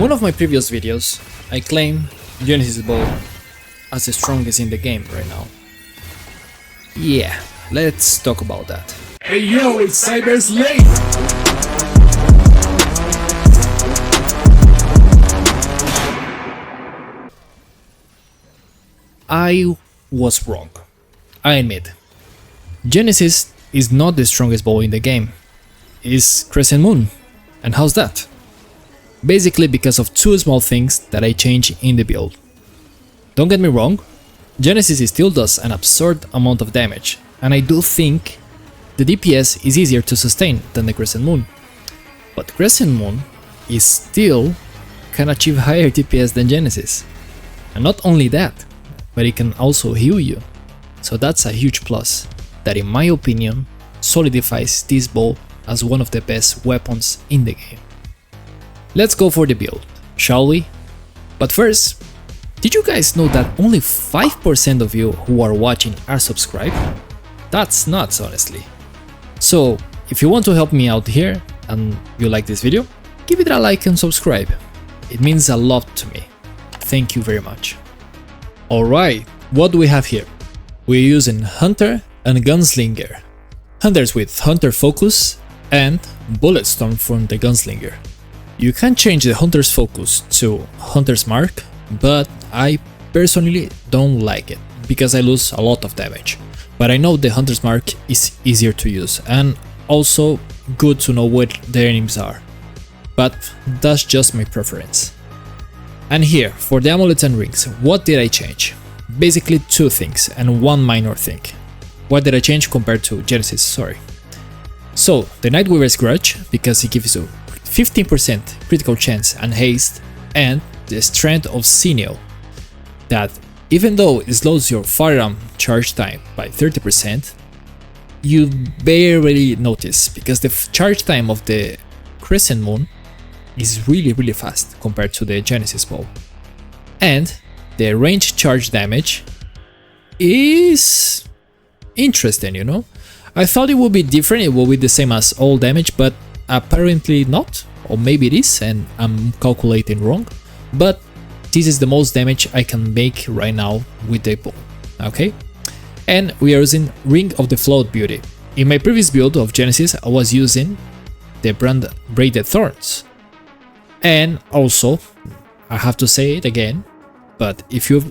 one of my previous videos, I claim Genesis bow as the strongest in the game right now. Yeah, let's talk about that. Hey yo, it's Cyber's late! I was wrong. I admit. Genesis is not the strongest bow in the game. It's Crescent Moon. And how's that? Basically because of two small things that I changed in the build. Don't get me wrong, Genesis still does an absurd amount of damage, and I do think the DPS is easier to sustain than the Crescent Moon. But Crescent Moon is still can achieve higher DPS than Genesis. And not only that, but it can also heal you. So that's a huge plus that in my opinion solidifies this bow as one of the best weapons in the game. Let's go for the build, shall we? But first, did you guys know that only 5% of you who are watching are subscribed? That's nuts, honestly. So, if you want to help me out here and you like this video, give it a like and subscribe. It means a lot to me. Thank you very much. Alright, what do we have here? We're using Hunter and Gunslinger. Hunters with Hunter Focus and Bulletstorm from the Gunslinger. You can change the Hunter's Focus to Hunter's Mark, but I personally don't like it because I lose a lot of damage. But I know the Hunter's Mark is easier to use and also good to know where the enemies are. But that's just my preference. And here, for the amulets and rings, what did I change? Basically two things and one minor thing. What did I change compared to Genesis? Sorry. So, the Nightweaver's Grudge, because it gives you 15% critical chance and haste, and the Strength of Sinew, that even though it slows your firearm charge time by 30%, you barely notice because the charge time of the Crescent Moon is really fast compared to the Genesis bow. And the range charge damage is interesting, you know? I thought it would be different, it would be the same as all damage, but apparently not, or maybe it is and I'm calculating wrong, but this is the most damage I can make right now with the bow, okay? And we are using Ring of the Float Beauty. In my previous build of Genesis, I was using the brand Braided Thorns. And also, I have to say it again, but if you're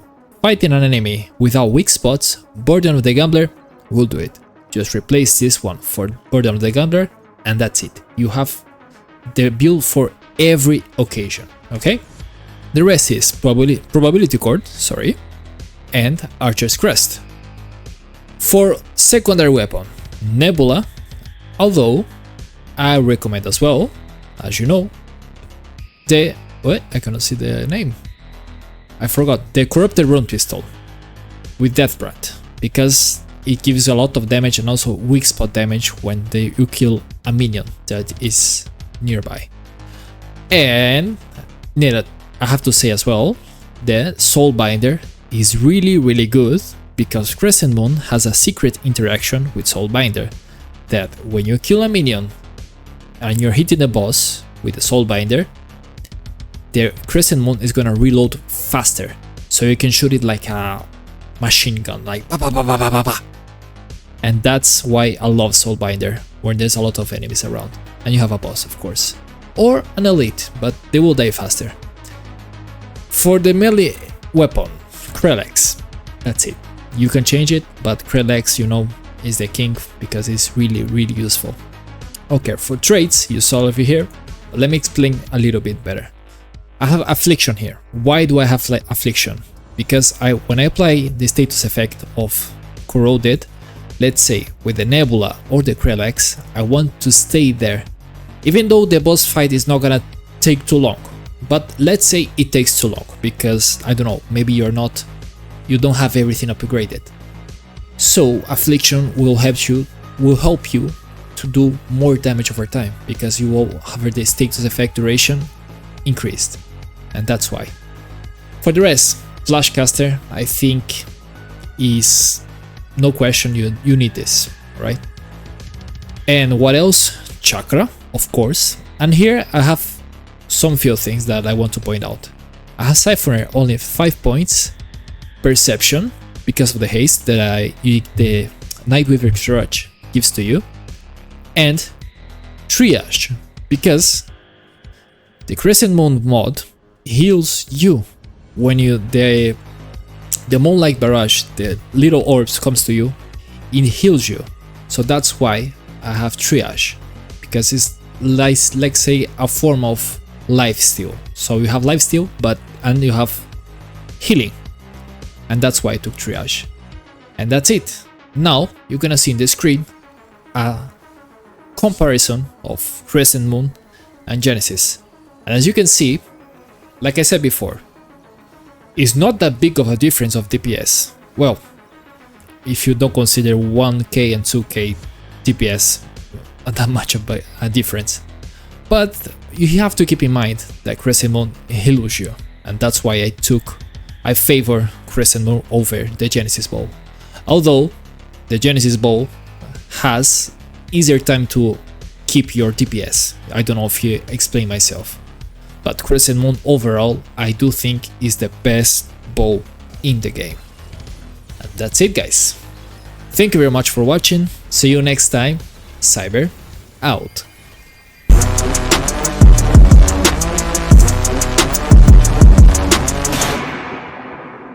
fighting an enemy without weak spots, Burden of the Gambler will do it. Just replace this one for Burden of the Gambler, and that's it. You have the build for every occasion, okay? The rest is Probability Cord, sorry, and Archer's Crest. For secondary weapon, Nebula, although I recommend as well, as you know, I cannot see the name. I forgot, the Corrupted Rune Pistol with Death Breath, because it gives a lot of damage and also weak spot damage when you kill a minion that is nearby. And I have to say as well, the Soulbinder is really good because Crescent Moon has a secret interaction with Soulbinder that when you kill a minion and you're hitting the boss with the Soulbinder, the Crescent Moon is gonna reload faster, so you can shoot it like a machine gun, like ba ba ba ba ba ba ba. And that's why I love Soulbinder, when there's a lot of enemies around, and you have a boss of course, or an elite, but they will die faster. For the melee weapon, Krellex, that's it. You can change it, but Krellex, you know, is the king because it's really useful. Okay, for traits, you saw over here, but let me explain a little bit better. I have Affliction here. Why do I have Affliction? Because when I apply the status effect of Corroded, let's say with the Nebula or the Krellex, I want to stay there. Even though the boss fight is not gonna take too long. But let's say it takes too long because, I don't know, maybe you don't have everything upgraded. So Affliction will help you to do more damage over time because you will have the status effect duration increased. And that's why. For the rest, Flashcaster, I think is no question, you need this, right? And what else? Chakra, of course. And here I have some few things that I want to point out. I have Siphoner only 5 points, Perception because of the haste that the Nightweaver Crutch gives to you, and Triage because the Crescent Moon mod heals you when the Moonlight Barrage, the little orbs comes to you, it heals you. So that's why I have Triage, because it's like, let's say, a form of lifesteal. So you have lifesteal, and you have healing, and that's why I took Triage. And that's it. Now you're gonna see in the screen a comparison of Crescent Moon and Genesis. And as you can see, like I said before, it's not that big of a difference of DPS. Well, if you don't consider 1k and 2k DPS, not that much of a difference. But you have to keep in mind that Crescent Moon heals you, and that's why I favor Crescent Moon over the Genesis Bow. Although the Genesis Bow has easier time to keep your DPS. I don't know if you explain myself. But Crescent Moon overall, I do think is the best bow in the game. And that's it, guys. Thank you very much for watching. See you next time. Cyber out.